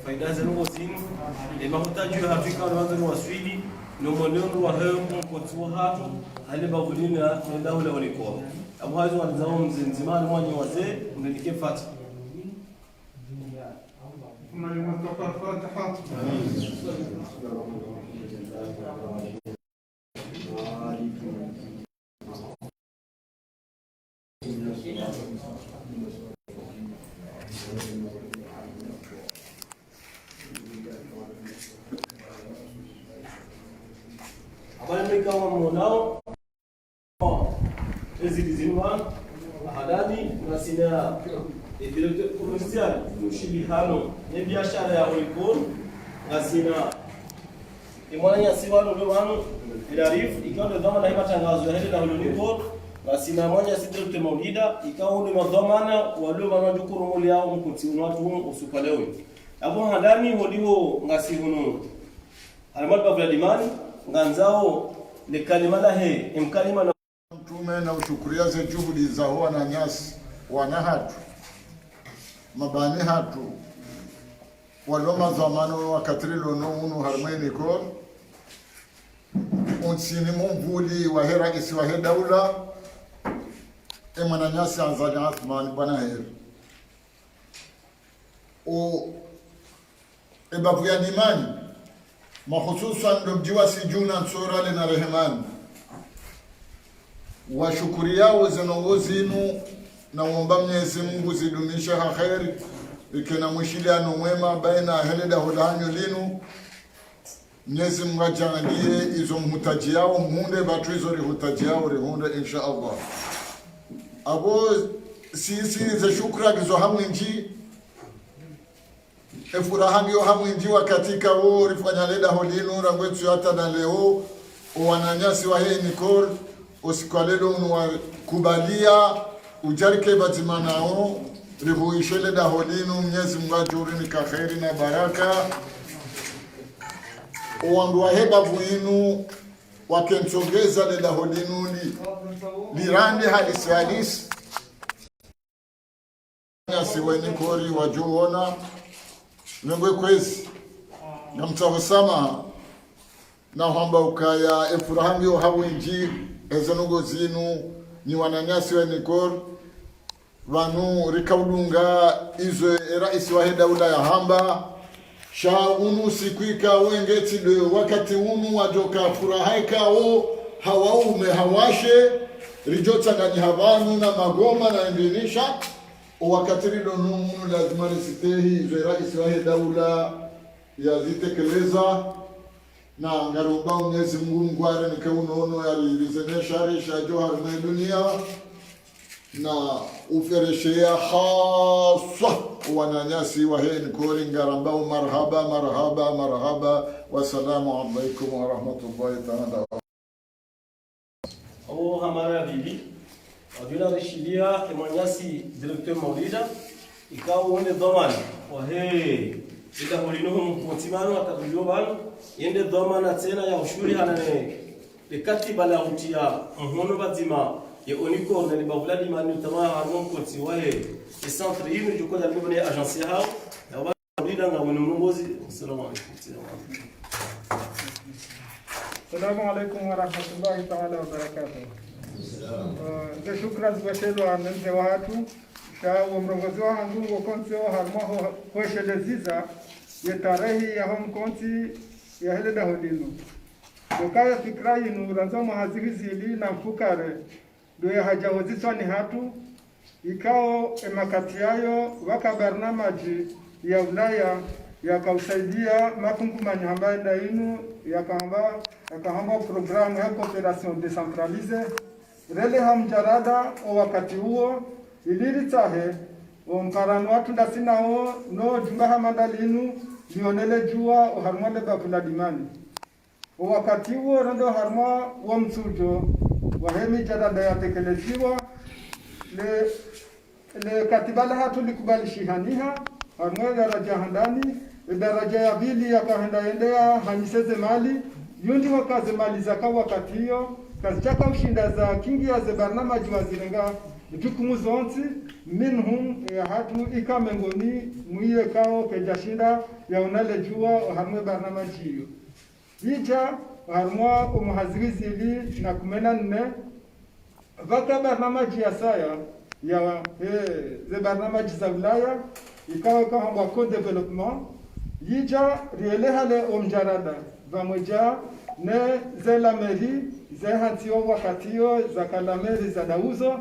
faida za nuko zinu e mahutaji ya Afrika na waziri wa Sweden no moneno wa hembo kwa hatu hali bavulina na dawla walikuwa abu hazo walizao mzimani mwanyi wazee mnenike fati Abang kau mau ezidizinwa ahadadi nasina directeur commercial mushibihano ne biashara ya Olicon nasina imwana siwano ndio wano ilarifu ikawa ndio na matangazo ya hela Olicon nasina moja si directeur Maulida ikawa ndio madhamana wale wanajukuru mali yao mkuti watu usupalewe abo hadani hodiwo ngasi huno almad Vladimir nganzao ni kalima lahe imkalima Mtume na ushukuria ze juhudi za wana nyasi wana hatu mabani hatu waloma zamano wakatrilo no unu harmeni kor unsini mumbuli wa hera isi wa daula emana nyasi anzali Athman bwana heri o ebabu ya nimani mahususan ndo mjiwa sijuna nsura na rehemani wa shukuri yao zinongozinu na uomba Mwenyezi Mungu zidumisha kheri ikena mwishiliano mwema baina heleda hulanyo linu Mwenyezi Mungu ajalie izo mhutaji yao muunde batu izo rihutaji yao rihunde insha Allah abo sisi za shukra gizo hamwinji efurahangi yo hamwinji wakatika wo rifanya leda holinu rangwetu hata na leo wananyasi wa hei nikor osikwalelo unwa kubalia ujarike batimanao rihuishele da holinu Mwenyezi Mungu ajuri ka kheri na baraka uandua heba buinu wakemsogeza le da holinu lirande halisi nyasi weni kori wajuona nengwe kwezi na mtawasama na hamba ukaya efurahangi yo hawinji ezenugo zinu ni wananyasi wa nikor vanu rikaudunga izo raisi wa daula ya hamba sha unu sikuika wengeti do wakati unu wajoka furahaika o hawaume hawashe rijota ngani havanu na magoma na indinisha wakati rilo nunu lazima risitehi izo raisi wa daula ya zitekeleza na ngarumba Mwenyezi Mungu ngware nike unono yalizenesha resha johar na dunia na ufereshea khasa wananyasi wa heni kori ngaramba marhaba wassalamu alaikum wa rahmatullahi ta'ala au hamara bibi aduna rishilia emanyasi directeur Maulida ikawa wende dhamana wa he ila holinohum mtimano atakujua bana yende dhamana tena ya ushuri hanane bekatiba la utia mhono bazima ya Olicon na libavuladi manu tamaa hanon koti wae e centre yinu juko da bibone agence hao ya Maulida na mnumozi assalamu alaikum wa rahmatullahi ta'ala wa barakatuh za shukran zwatelo anze watu shawo mrongozi wa hangu konti wa harmaho kwesheleziza ya tarehi ya home konti ya hele da hodino dokaya fikra yinu ranzo mahazihizili na mfukare do ya hajawaziswa ni hatu ikao emakati yayo waka barnamaji ya ulaya yakausaidia makungumanya ambaye ndainu yakahamba programu ya coopération décentralisée rele hamjarada o wakati huo iliritahe omkarano watu ndasinao no jumba hamandalinu lionele jua o harmale bakuladimani o wakati huo ndo harma wa msujo wa hemi jarada yatekeleziwa le katibala hatu likubali shihaniha harma daraja handani daraja ya pili yakaendaendea haniseze mali yundi wakaze mali zaka wakati hiyo kazi chaka ushinda za kingi ya zebarnamaji wazirenga jukumu zonti minhum hatu ikamengoni mwiye kao kejashinda ya unale jua harmwe barnamaji hiyo ija harmwa umuhazigizili na kumena nne vaka barnamaji ya saya ya ze barnamaji za Ulaya ikawa kama co-development yija riele hale omjarada vamoja ne ze la meri ze hantio wakatio za kalameri za dauzo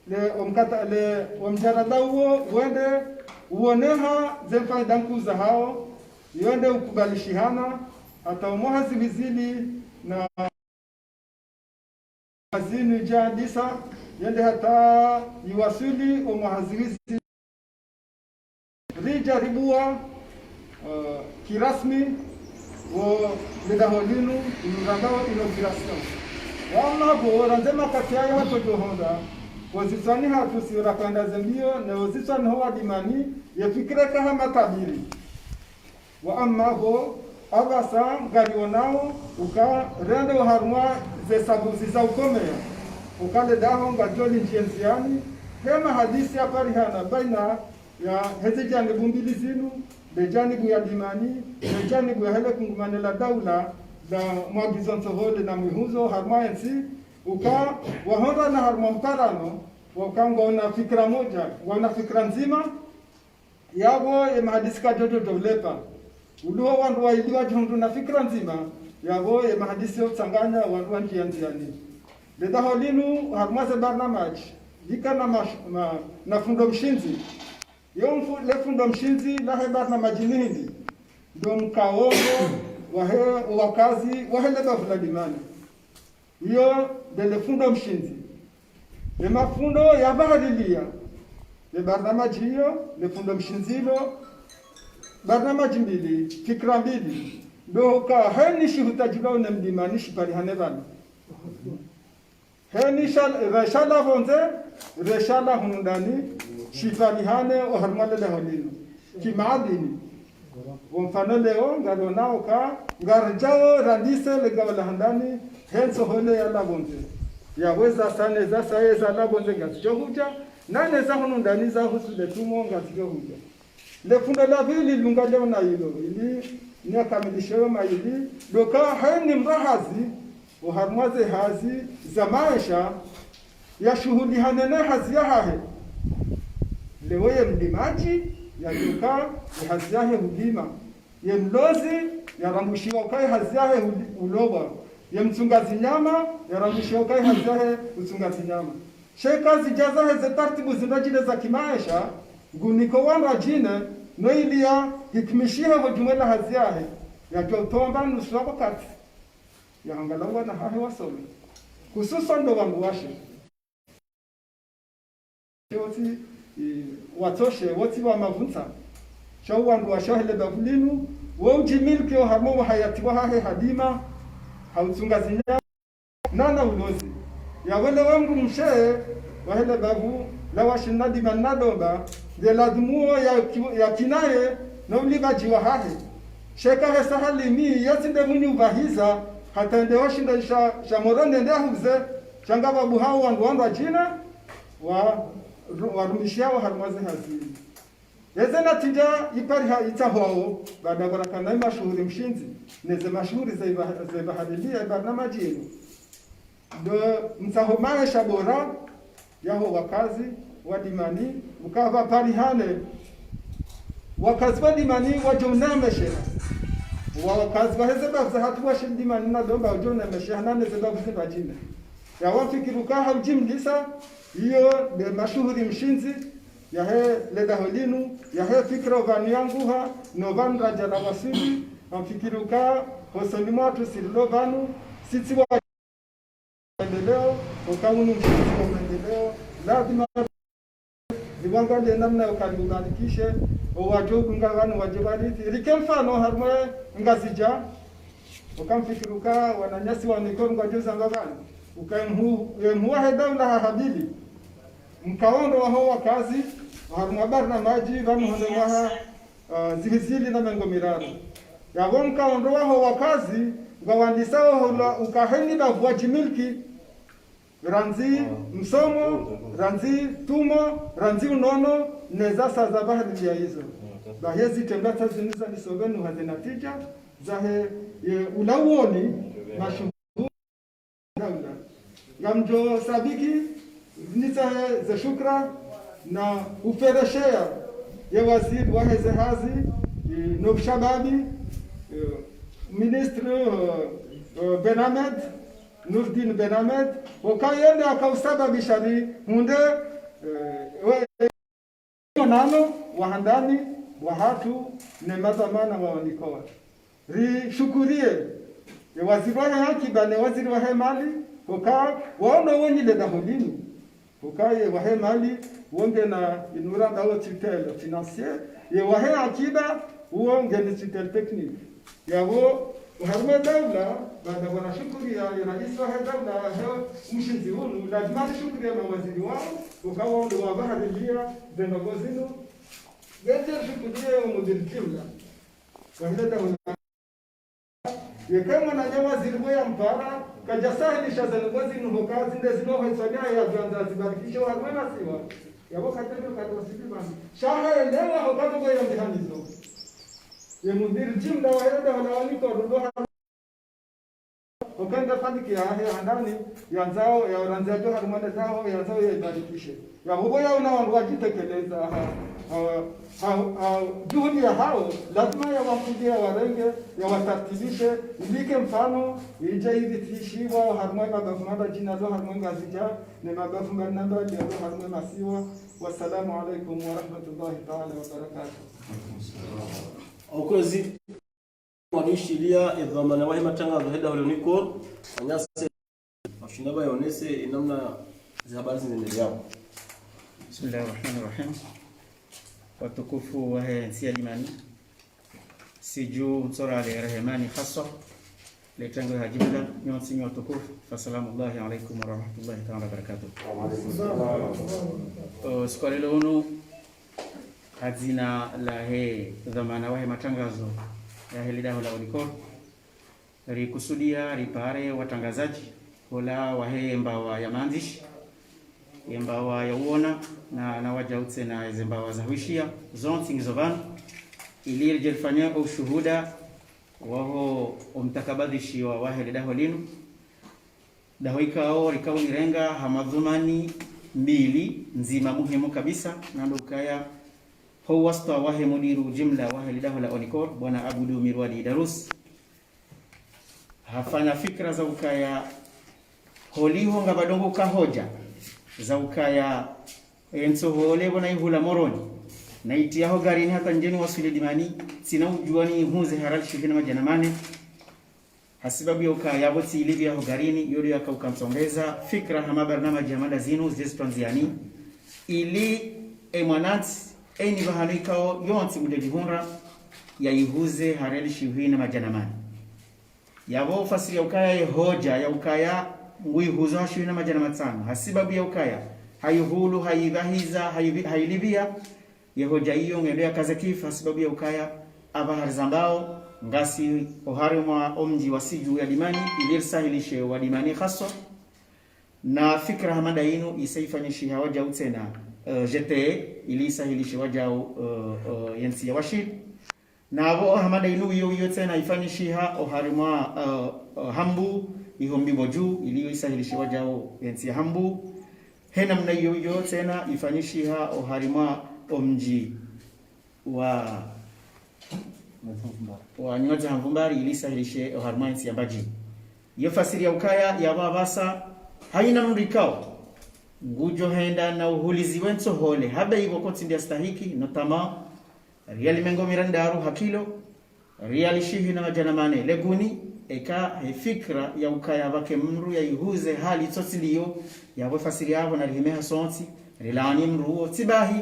le omjarada huo wende uoneha ze faida nkuza hao yende ukubalishihana hata umoha zivizili na hazini jadisa yende hata iwasuli umoha zivizili rijaribua kirasmi wo lidaholinu inurandao inauguration wama bo ranzema kati yayo hato johonda wazisani hatu siura kwenda zembio na wazisani hoa dimani yefikire kaha matabiri wa amma bo avasa garionao uka rende harmwa ze sabuzi za ukomea ukale daho ngajoli njienziani hema hadisi ya parihana baina ya hezi janibu mbili zinu de janibu ya dimani de janibu ya hele kungumane la daula la mwagizo nsohole na mihuzo harma ensi uka wahonda na harma mparano wakanga una fikra moja wana fikra nzima yabo ya mahadisi ka jojo dolepa uluho wandu wa iliwa jondu na fikra nzima yabo ya mahadisi ya utsanganya wandu wa njianziani de daholinu harma ze barnamaji yika na fundo mshinzi yomfu le fundo mshinzi la hebar na majinindi ndo mkaongo wahe wakazi wahele bafula dimani hiyo de le fundo mshinzi le mafundo ya bahadilia le barnamaji hiyo le fundo mshinzilo barnamaji mbili fikra mbili ndo ka hani shihutajibao na mdimani shipari hanevani heni reshala vonze reshala hundani shifalihane o harmale le holinu kimaadini wamfano leo ngalonao ka ngarjao randise le gawala handani henso hole ya la vonze yaweza sane za saye za la vonze ngasijohuja nane za hundani za husule tumo ngasijohuja le fundo la vili lungaleo na hilo ili ni kamilisho maili doka hani mrahazi uharmaze hazi za maisha ya shuhudi hanene hazi ya hahe lewe ye mlimaji ya duka ya hazi yahe hudima ye mlozi ya rambushiwa ukai hazi yahe uloba ye mtungazi nyama ya rambushiwa ukai hazi yahe utungazi nyama sheka zijaza heze tartibu zinajile za kimaisha guniko wana jine no ilia hikmishihe hujumela hazi yahe ya jotomba nusu wako kati ya angalawa na hahe wasome hususan ndo wangu washe woti watoshe woti wa mavunta shau wangu washahele bavulinu wo ujimilki o harmo hayati wa hahe hadima hautunga zinya nana ulozi ya wele wangu mshe wahele bavu la washinadi manadomba de ladmuo ya kinaye na ulibaji wa hahe sheka hesa halimi yatinde muni uvahiza hata ndewa shinda shamorone ndehuze shanga babu hao wandu ajina warumishia wa harmaze hazini yezena tija ipari itahwao baada barakana mashuhuri mshinzi neze mashuhuri za bahadilia barnamaji yenu ndo mtahomae shabora yaho wakazi wadimani ukava pari hane wakazi wadimani wajumnameshera wakazi waheze bafza hatu washindimani na domba wajumnameshera nane zeba buzimba jina ya wafikiruka haujimlisa hiyo de mashuhuri mshinzi yahe ledaholinu yahe fikra vani yanguha no van rajala wasili amfikiruka hosonimo watu silovanu sisi wa maendeleo ukaunu mshinzi wa maendeleo lazima ziwangalie namna ukalibarikishe wajogu ngavanu wajibariki rike mfano harmwe ngazija ukamfikiruka wananyasi wa mikono ngajuza ngavanu ukaimhuwa hedaula habili mkaondo waho wakazi harumabari na maji vamuhondo waha zihizili na mengo miraro yavo mkaondo waho wakazi ngawandisao hola ukaheni bavuaji milki ranzi msomo, ranzi tumo, ranzi unono, neza saza bahari ya hizo. Bahezi tembata ziniza nisovenu hazina tija, zahe ulawoni mashuhuri daula. Gamjo sabiki, nitahe za shukra na ufereshea ya waziri wahe zehazi, Nob Shababi, Ministre Ben Ahmed, Nurdin Ben Ahmed, wakayenda akausababisha ni hunde nano wahandani wahatu ne madhamana waonikoa rishukurie waziri wa akiba ne waziri wa mali waka waona wonyile daholini wakaye wa mali wonge na inura dawo tutelle financier ye wa akiba wonge ni tutelle technique yabo harma dawla baada wana shukuri ya rais wa dawla mshinzi hunu lazima shukuri ya mawaziri wao wakawa ndio wabaharia zenogozino gete shukuri ya mudiri jumla wahida dawla yekama na waziri wa mpara kajasahi shazanogozino hokazi ndezino hoisania ya vyanza zibarikisho harma nasiwa yabo katendo katosidi basi shaha elewa hokazo kwa mtihanizo ye mudiri jumla wahida wala walikodo ukenda fadiki ya andani yanzao ya ranzajo harumane zao yanzao ya ibarikishe ya hubo ya una wajitekeleza juhudi ya hao lazima ya wakudia warenge ya watartibishe ilike mfano ije hivi tishiwa harumwe mabafumaba jina lo harumwe ngazija ne mabafumba namba ya lo harumwe masiwa. Wassalamu alaikum wa rahmatullahi ta'ala wa barakatuh. Okozi wanishilia idhamana wahi matangazo heda walioniko anyase mashinaba yaonese inamna za habari zinaendelea. Bismillahirrahmanirrahim. Watukufu wa nsia limani siju msora ali rahmani khassa letango ya jumla nyonsi watukufu fasalamu alaykum wa rahmatullahi ta'ala wa barakatuh. Swali leo hazina la dhamana wahi matangazo ya hili daho la ulikor rikusudia ripare watangazaji wala wahe mbawa ya maandishi mbawa ya uona na wajautse na mbawa za huishia zonti ngizovan ili rjelfanya ushuhuda waho umtakabadhishi wa wahe daho linu daho ikao rikao nirenga hamadhumani mbili nzima muhimu kabisa nando ukaya ho wasta wahe mudiru jumla wahe lidaho la onikor bwana Abudu Mirwadi Darus hafanya fikra za ukaya holiho ngabadongo kahoja za ukaya enso hole bona ihula moroni na itiaho garini hata njeni wasuli dimani sina ujuani hunze haral shifina majanamane hasibabu ya ukaya boti ilivya ho garini yodi yakaukamsongeza fikra hama barnamaji hamada zinu zestranziani ili mwananti eni bahano ikao yonsi mudejihunra ya ihuze hareli shihina majanamani yabo fasiri ya ukaya hoja ya ukaya nguihuzo hashihina majanamatano hasibabu ya ukaya hayuhulu hayivahiza hayilibia ya hoja iyo ngendo ya kazekifu hasibabu ya ukaya abahari zambao ngasi oharimwa omji wasiju ya dimani ilirsahilishe wa dimani khaso na fikra hamada inu isaifanyisha hawaja utena jete ilisahilishe wajao yensi ya washid na abo hamada inu iyo tena ifanyisha oharimwa hambu ihombi moju ilisahilishe wajao yensi ya hambu hena mna iyo tena ifanyisha oharimwa omji wa nyota hamvumbari ilisahilishe oharimwa yensi ya baji iyo fasiri ya ukaya ya babasa haina mrikao ngujo henda na uhulizi wenso hole haba iwo koti ndia stahiki notama riali mengo mirandaru hakilo riali shihi na majanamane leguni eka fikra ya ukaya wake mru ya ihuze hali totiliyo ya wefasiri yabo na rimeha sonti rilani mru tibahi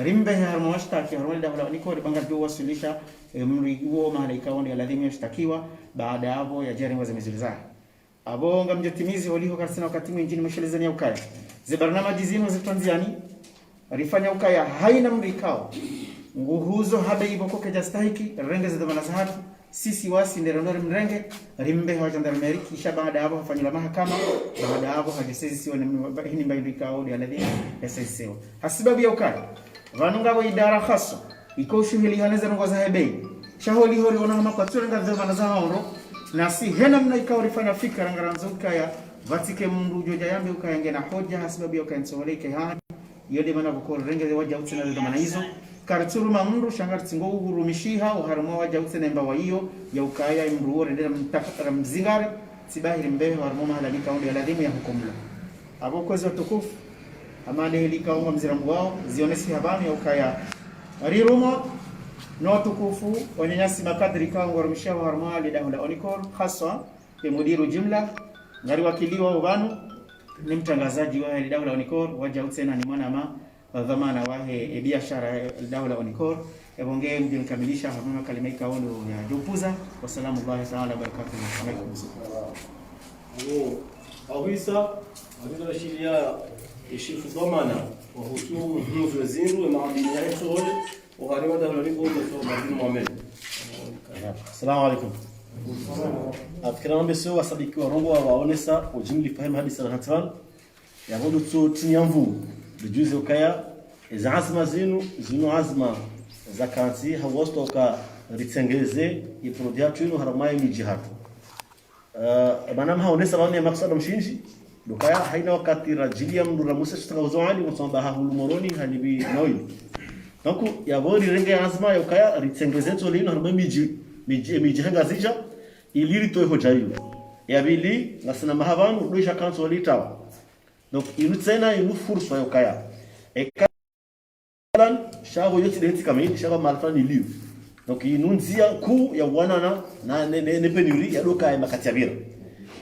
rimbe harmoshtaki harwalda wala niko ribanga do wasulisha mru uo maana ikaoni ya lazima yashtakiwa baada yabo ya jari waza miziliza abonga mjotimizi waliho karsina wakati mwingine mshelezani ya ukaya zibarnamaji zino zitanziani rifanya ukaya haina mrikao nguhuzo haba iboko kejastahiki renge zidamana zahatu sisi wasi nderondore mrenge rimbe wa jandarmeri kisha baada hapo hafanywa mahakama baada hapo hajisisi sio hini mbaidika audi aladhi SSO hasibabu ya ukali vanunga wa idara khasa iko shughuli haneza ngoza hebei shaholi hori ona kwa turenga dhema za haondo na si hena mna ikawa rifanya fikra ngaranzuka ya vatike mundu joja yambe ukayenge na hoja hasibabu ya ukaensoleke ha yode mana bukoro renge waja utsina ndo mana hizo karturu mundu shangar tingo urumishiha uharumwa waja utsina mba wa hiyo ya ukaya imru wore ndera mtakara mzingare sibahiri mbehe harumwa mahala kaundi ya ladhimu ya hukumla abo kwezi watukufu amane hilika unga mziramu wao zionesi habani ya ukaya rirumo no tukufu onyanyasi makadri kaunga warumishiha uharumwa lidahula onikor khaswa ya mudiru jimla ngari wakiliwa ubanu ni mtangazaji wa Dawla Onikor waja utsena ni mwana ma dhamana wahe biashara Dawla Onikor ebonge mkamilisha hamama kalimaika wondo ya jupuza wasalamu alayhi ta'ala barakatuh alaykum awisa awisa shilia ishifu dhamana wa husumu mwezindu na maadili yetu wale wahariwa Dawla Onikor kwa madini muamel. Assalamu alaykum. Afikira mbeso wasabiki wa rongo waonesa ujimli fahamu hadi sana hatran ya rodo tu tinyamvu bijuze ukaya za azma zinu azma za kansi hawosto ka ritengeze iprodia tuino haramai mijihatu manam haonesa bani ya maksada mshinji dokaya haina wakati rajilia mdura musa shitaka uzawali msamba hahulu moroni hanibi nawi donc ya bori renge azma ya ukaya ritengeze to lino haramai mijihanga zija iliri to hoja hiyo ya bili nasina mahavanu doisha kanso litawa donc inu tsena inu fursa yo kaya ekalan shago yoti deti kamili shago malfani liu donc inu nzia ku ya wanana na ne penuri ya doka ya makatiabira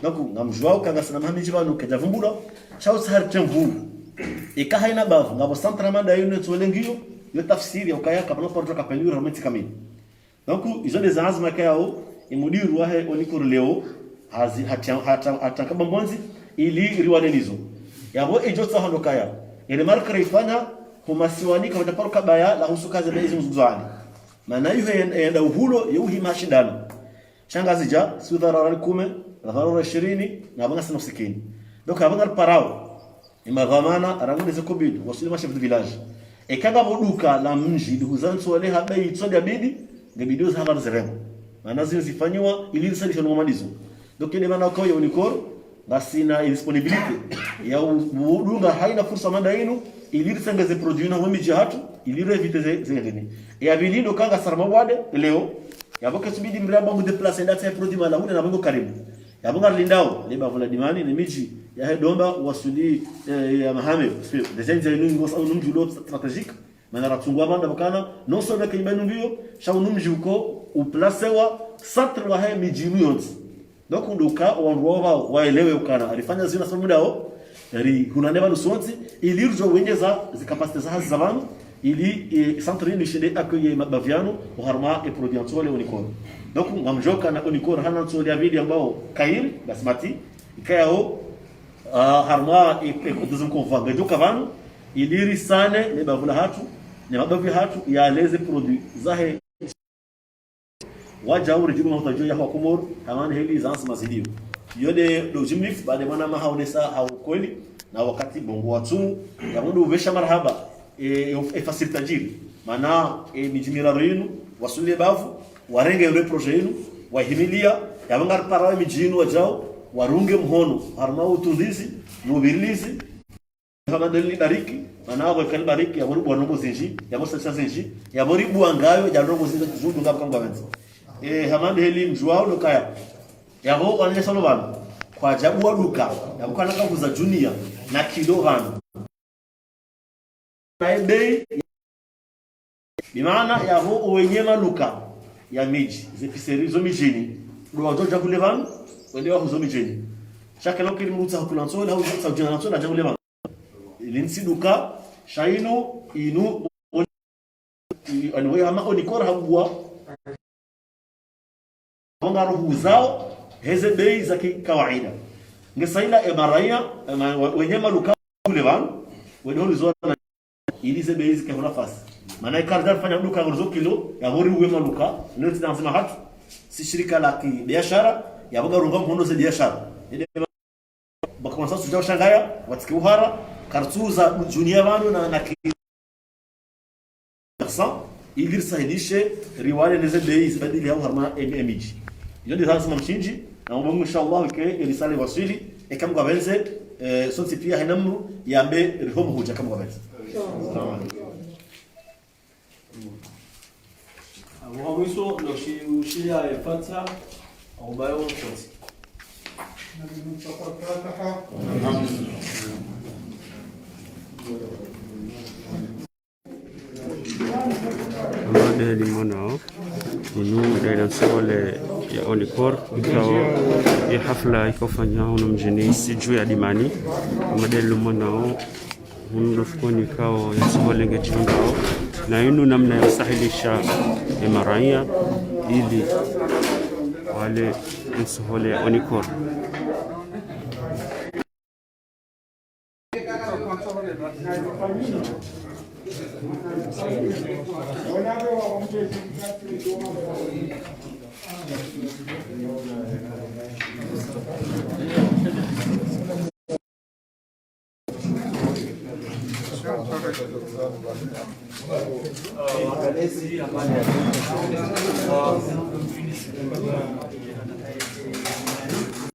donc ngamjwao kanga sana mahamiji banu kejavumbula shago sahar temvu eka haina bavu ngabo santra manda inu tsolengio yo tafsiri ya kaya kabla porto kapelura romenti kamili donc izo des azma kayao imudiru wahe Onikor leo hazi hatakaba mbonzi ili riwadenizo yabo ejotsa handokaya ile marka rifanya humasiwani kama taparuka baya la husukaze na hizo mzuzani maana hiyo yenda uhulo yuhi mashindano shangazija sudharara 10 dharara 20 na banga sana usikini donc abanga parao imaghamana arangu zikobidi wasili chef de village ekaga boduka la mji duhuzanso wale habai tsondia bidi ngebidio za habar zeremo maana zifanywa ili salisho no malizo donc ile maana kwa Onikor basina disponibility ya udunga haina fursa manda yenu ili risengeze produit na wamiji hatu ili revite zengeni ya bilindo kanga sarma wade leo ya boke subidi mramba mu déplacer ndata ya produit mala huna na bongo karibu ya bonga lindao leba vula dimani ni miji ya domba wasuli ya mahame desenza yenu ngosa numjulo strategique maana ratungwa banda bakana non seulement kibanu mbio shawu numji uko uplacewa centre wa hai mijinu yote donc nduka wanruwa waelewe ukana alifanya zina sababu dao ri hunaneba nusonti ili rjo wenyeza zikapasite za hazi zabanu ili centre ni shede accueillir mabaviano uharma et produire sole Onikor donc ngamjoka na Onikor hana sole ya video ambao kairi basmati ikayao harma et kuduzum konvanga joka vanu ili risane ne bavula hatu ne mabavi hatu ya leze produit zahe waja urijibu mutajo ya Komor hamani hili zansi mazidio yode do jimlif baada mana mahaonesa au kweli na wakati bongo watu ya mundu uvesha marhaba facilitajiri maana mijimira renu wasule bavu warenge ule projet yenu wahimilia ya bangar parawe mijinu wajao warunge mhono harma utundizi nubirilizi kama dalili bariki maana wao kan bariki ya boribu wanongo zinji ya mosa zinji ya boribu angayo ya ndongo zinji zudu ngapa kwa wenzi hamande heli mjwao lokaya yabo wanje solo bana kwa jabu wa duka yabo kana kavuza junior na kilo hano na bei bimaana yabo wenye maluka ya miji zepisseri zo mijini ndo wajoja kule bana wende wa zo mijini chaque lot qu'il mutsa kulanso la utsa jina lanso na jangule bana linsi duka shaino inu anwe ama Onikor habwa bonga roho zao heze bei za kawaida ngesaida emaraia wenye maluka kule van wewe zoa ili ze bei zikafuna nafasi maana ikarda fanya duka ngozo kilo ya hori uwe maluka ndio tunasema hatu si shirika la kibiashara ya boga runga mhono za biashara bakwanza sujao shangaya watiki uhara kartuza dunia bano na kisa ili sahilishe riwale neze bei zibadili au harma miji hiyo ndio lazima mshinji na Mungu inshallah ke risale wasili kama gabenze sonsi pia hanamru yambe rihomo huja kama gabenze wa mwisho ndio shia Fatiha au bayo kote amade limonao inu dailan sole ya onikor ikao ya hafla ikofanya hono mjini siju ya dimani amade limonao hundo fukoni ikao ya sole ngechindao na inu namna ya sahilisha maraia ili wale nsuhole ya onikor Agradeço a